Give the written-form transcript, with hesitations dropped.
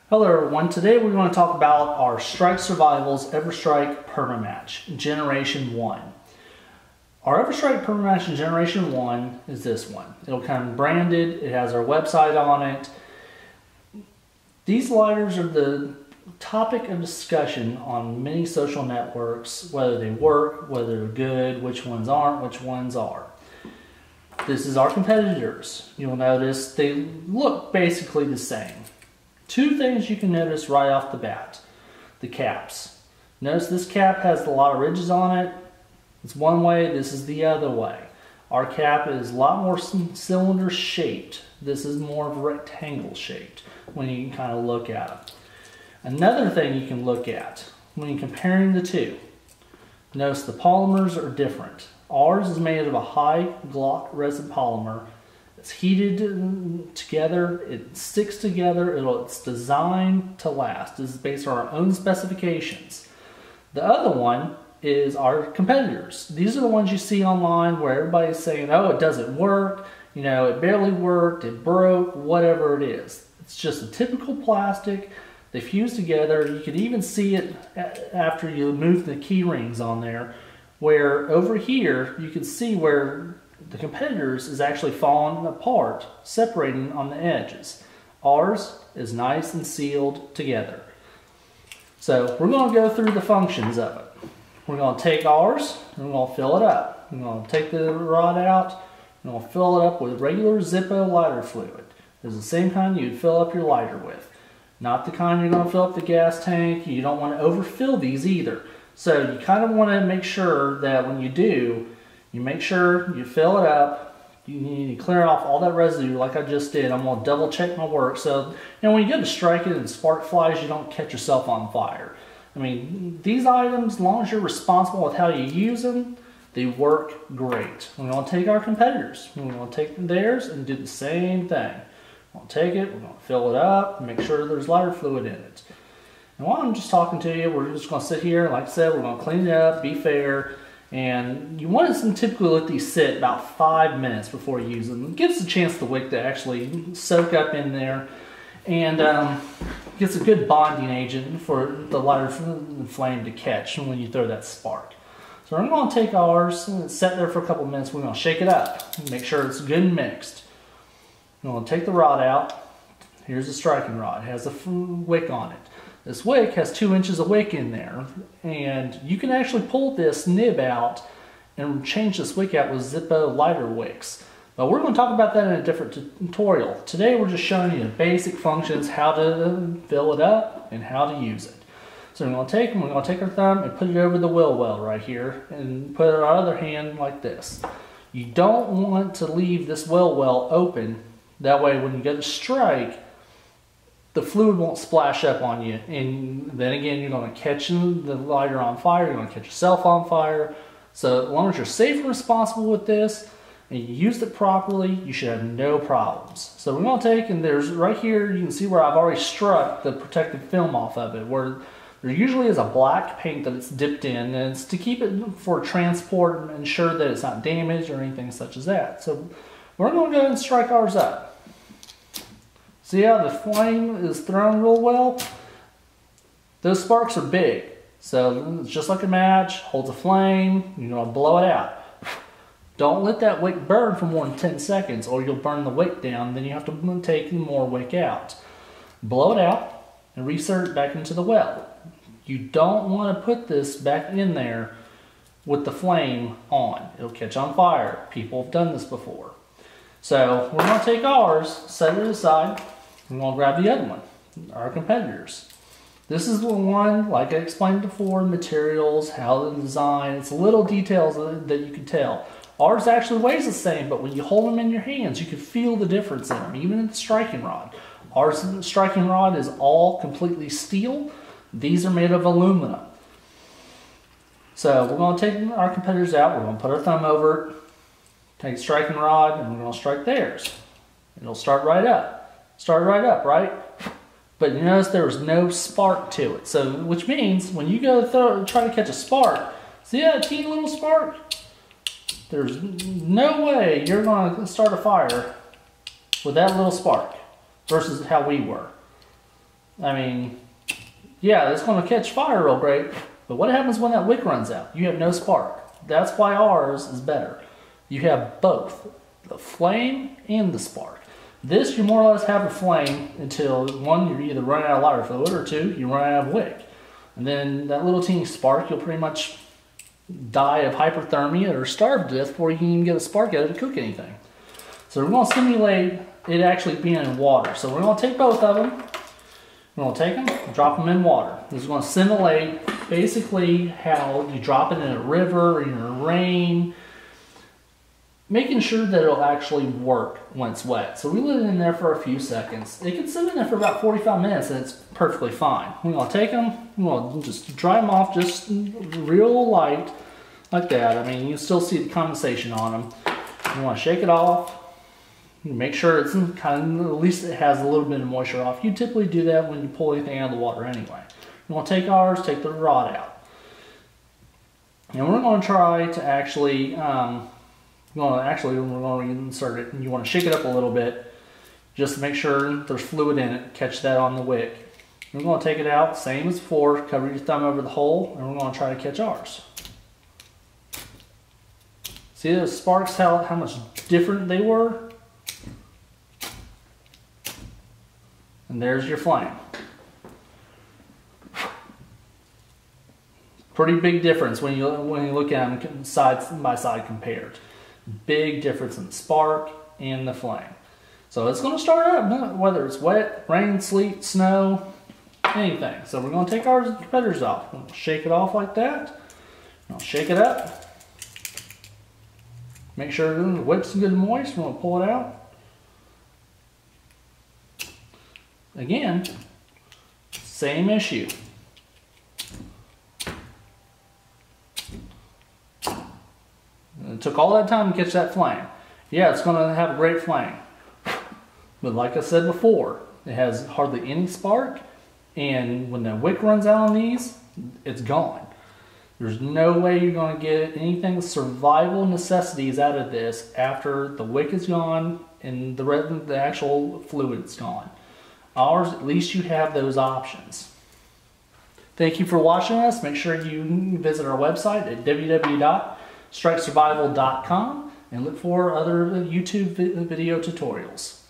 Hello everyone, today we're going to talk about our Strike Survivals everstryke perma-match Generation 1. Our everstryke perma-match Generation 1 is this one. It'll come branded, it has our website on it. These lighters are the topic of discussion on many social networks, whether they work, whether they're good, which ones aren't, which ones are. This is our competitors. You'll notice they look basically the same. Two things you can notice right off the bat. The caps. Notice this cap has a lot of ridges on it. It's one way, this is the other way. Our cap is a lot more cylinder shaped. This is more of a rectangle shaped when you can kind of look at it. Another thing you can look at when you're comparing the two. Notice the polymers are different. Ours is made of a high Glock resin polymer. It's heated together, it sticks together, it's designed to last. This is based on our own specifications. The other one is our competitors. These are the ones you see online where everybody's saying, oh, it doesn't work, you know, it barely worked, it broke, whatever it is. It's just a typical plastic. They fuse together. You can even see it after you move the key rings on there, where over here you can see where the competitors is actually falling apart, separating on the edges. Ours is nice and sealed together. So we're going to go through the functions of it. We're going to take ours and we're going to fill it up. We're going to take the rod out and we'll fill it up with regular Zippo lighter fluid. It's the same kind you'd fill up your lighter with. Not the kind you're going to fill up the gas tank. You don't want to overfill these either. So you kind of want to make sure that when you do, you make sure you fill it up. You need to clear off all that residue like I just did. I'm going to double check my work. So, you know, when you go to strike it and spark flies, you don't catch yourself on fire. I mean, these items, as long as you're responsible with how you use them, they work great. We're going to take our competitors. We're going to take theirs and do the same thing. We're going to take it, we're going to fill it up, and make sure there's lighter fluid in it. And while I'm just talking to you, we're just going to sit here, and like I said, we're going to clean it up, be fair. And you want to typically let these sit about 5 minutes before you use them. It gives a chance the wick to actually soak up in there, and gets a good bonding agent for the lighter flame to catch when you throw that spark. So I'm going to take ours and set there for a couple of minutes. We're going to shake it up and make sure it's good and mixed. I'm going to take the rod out. Here's the striking rod. It has a wick on it. This wick has 2 inches of wick in there, and you can actually pull this nib out and change this wick out with Zippo lighter wicks. But we're going to talk about that in a different tutorial. Today we're just showing you the basic functions, how to fill it up and how to use it. So we're going to take our thumb and put it over the wheel well right here and put our other hand like this. You don't want to leave this wheel well open. That way when you go to strike, the fluid won't splash up on you, and then again you're going to catch the lighter on fire, you're going to catch yourself on fire. So as long as you're safe and responsible with this and you used it properly, you should have no problems. So we're going to take, and there's right here you can see where I've already struck the protective film off of it, where there usually is a black paint that it's dipped in, and it's to keep it for transport and ensure that it's not damaged or anything such as that. So we're going to go ahead and strike ours up. See how the flame is thrown real well? Those sparks are big. So it's just like a match, holds a flame, you're going to blow it out. Don't let that wick burn for more than 10 seconds or you'll burn the wick down, then you have to take more wick out. Blow it out and reinsert it back into the well. You don't want to put this back in there with the flame on. It'll catch on fire. People have done this before. So we're going to take ours, set it aside. We're going to grab the other one, our competitors. This is the one, like I explained before, materials, how the design, it's little details that you can tell. Ours actually weighs the same, but when you hold them in your hands, you can feel the difference in them, even in the striking rod. Our striking rod is all completely steel. These are made of aluminum. So we're going to take our competitors out, we're going to put our thumb over it, take the striking rod, and we're going to strike theirs. It'll start right up. Started right up, right? But you notice there was no spark to it. So, which means when you go try to catch a spark, see that teeny little spark? There's no way you're going to start a fire with that little spark versus how we were. I mean, yeah, it's going to catch fire real great, but what happens when that wick runs out? You have no spark. That's why ours is better. You have both, the flame and the spark. This, you more or less have a flame until, one, you're either running out of lighter fluid, or two, you run out of wick. And then that little teeny spark, you'll pretty much die of hyperthermia or starve to death before you can even get a spark out of it to cook anything. So we're going to simulate it actually being in water. So we're going to take both of them. We're going to take them, drop them in water. This is going to simulate basically how you drop it in a river or in a rain, making sure that it'll actually work when it's wet. So we let it in there for a few seconds. It can sit in there for about 45 minutes and it's perfectly fine. We're going to take them, we're going to just dry them off just real light like that. I mean, you still see the condensation on them. You want to shake it off. Make sure it's kind of, at least it has a little bit of moisture off. You typically do that when you pull anything out of the water anyway. You want to take ours, take the rod out. And we're going to try to actually, we're going to insert it, and you want to shake it up a little bit just to make sure there's fluid in it. Catch that on the wick. We're going to take it out, same as before, cover your thumb over the hole, and we're going to try to catch ours. See the sparks, how much different they were? And there's your flame. Pretty big difference when you look at them side by side compared. Big difference in the spark and the flame. So it's going to start up, whether it's wet, rain, sleet, snow, anything. So we're going to take our competitors off. We'll shake it off like that. I'll shake it up. Make sure the wick's good and moist. We're going to pull it out. Again, same issue. It took all that time to catch that flame. Yeah, it's going to have a great flame. But like I said before, it has hardly any spark. And when the wick runs out on these, it's gone. There's no way you're going to get anything survival necessities out of this after the wick is gone and the actual fluid is gone. Ours, at least you have those options. Thank you for watching us. Make sure you visit our website at www.strikesurvival.com and look for other YouTube video tutorials.